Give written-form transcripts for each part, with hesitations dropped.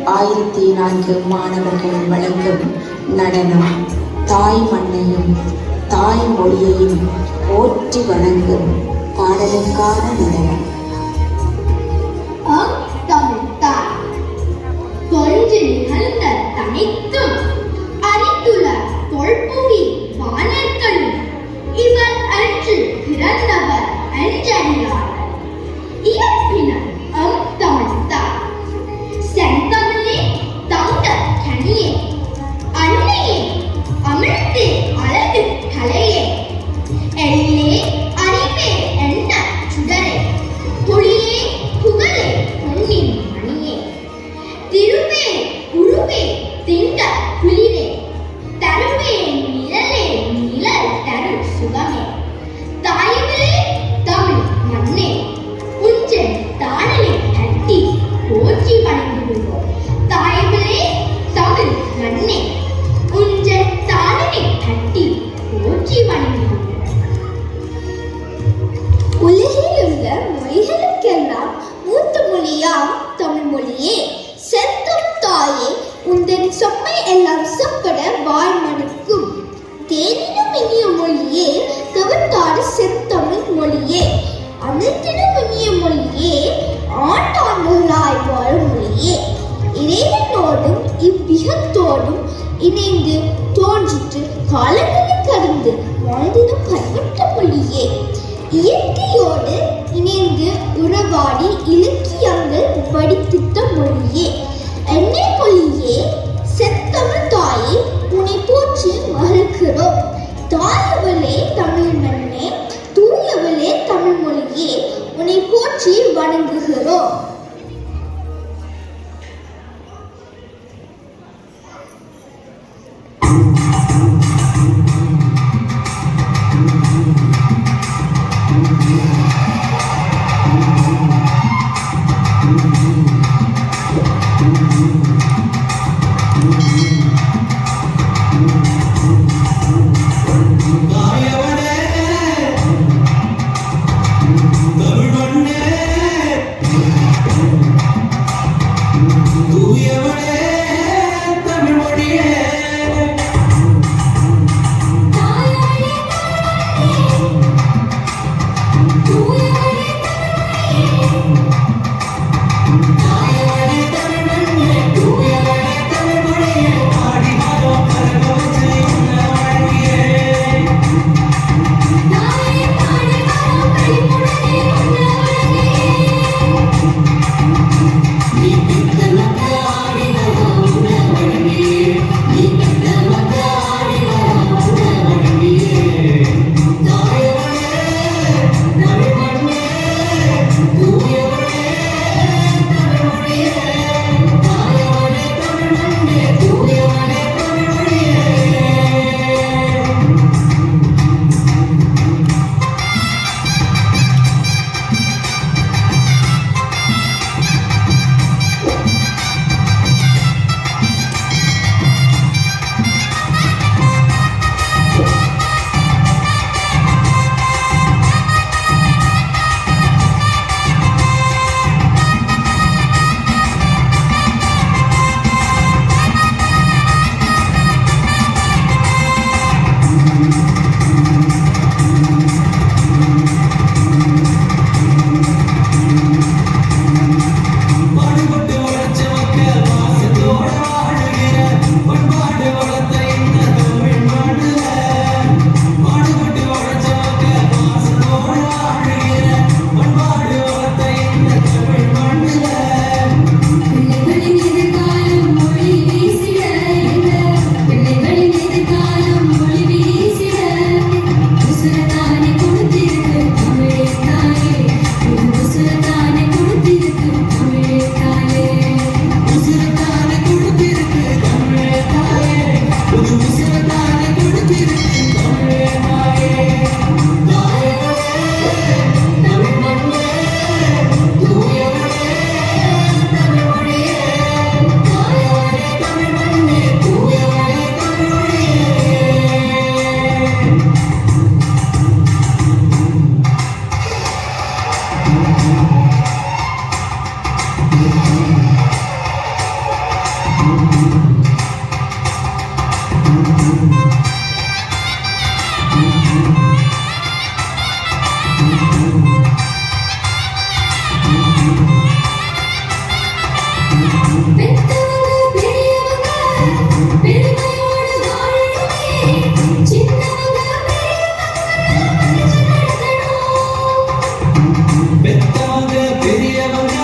1004 மாணவர்கள் வழங்கும் நடனம் தாய் மண்ணையும் தாய் மொழியையும் போற்றி வணங்கும் பாடலுக்கான நடனம். தொன்று நிகழ்ந்த தனித்தும் அறிந்துள்ள தொல்புவி வானர்களும் இவர் அன்று பிறந்தவர் அஞ்சறியாளர் இயற்பினர் தமிழ்த்தார் செந்தமிழே தங்க கனியே அன்னையே அமிழ்தே அழகு கலையே எல்லே அறிவே என்ன சுடரே ஒளியே புகழே பொன்னின் மணியே திருவே உருவே திங்க குளிரே தருவே நிழலே நிழல் தரும் சுகமே தாயவளே தமிழ் மண்ணே உஞ்சன் தானலை கட்டி போற்றி வணங்குகிறோம். தாயவளே தமிழ் மண்ணே உஞ்சன் தானலை கட்டி போற்றி வணங்குகிறோம். உலகில் உள்ள மொழிகளுக்கெல்லாம் மூத்த மொழியாம் தமிழ் மொழியே. செந்தம் தாயே உந்தன் சொம்மை எல்லாம் செப்பட வாழ்மனுக்கும் தேனினும் இனிய மொழியே தவிர்த்தாடு செந்தமிழ் மொழியே. அமிழ்தினும் இனிய மொழியே ஆண்டாண்டுகளாய் வாழும் மொழியே. இறைவனோடும் இவ்விகத்தோடும் இணைந்து தோன்றிட்டு காலங்களை கடந்து வாழ்ந்திடும் பண்பட்ட மொழியே. இயற்கையோடு இணைந்து உறவாடி இலக்கியங்கள் படித்திட்ட மொழியே. என்னை மொழியே செந்தமிழ் தாயே உன்னை போற்றி மகிழ்கிறோம். தாயவளே தமிழ் மண்ணே தூயவளே தமிழ் மொழியே உன்னை போற்றி வணங்குகிறோம். பெத்தவங்க பெரியவங்க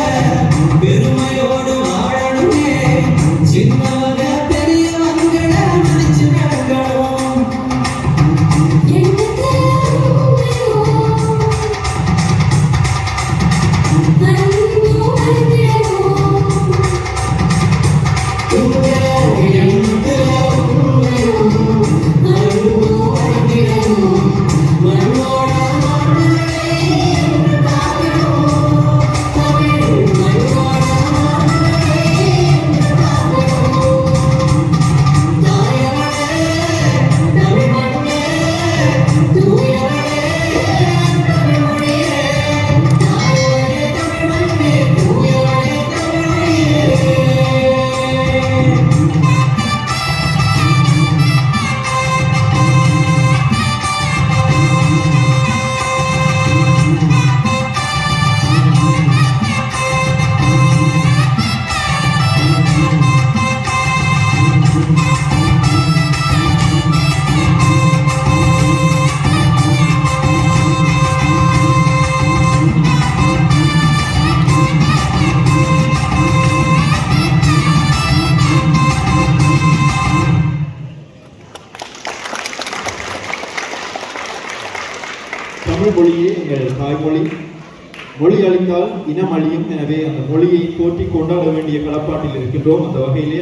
பெருமையோடு வாழணுமே, சின்னவங்க பெரியவங்கள மதிச்சு நடக்கணும். தமிழ் மொழியே எங்கள் தாய்மொழி. மொழி அழிந்தால் இனம் அழியும். எனவே அந்த மொழியை போற்றி கொண்டாட வேண்டிய கடப்பாட்டில் இருக்கின்றோம். அந்த வகையிலே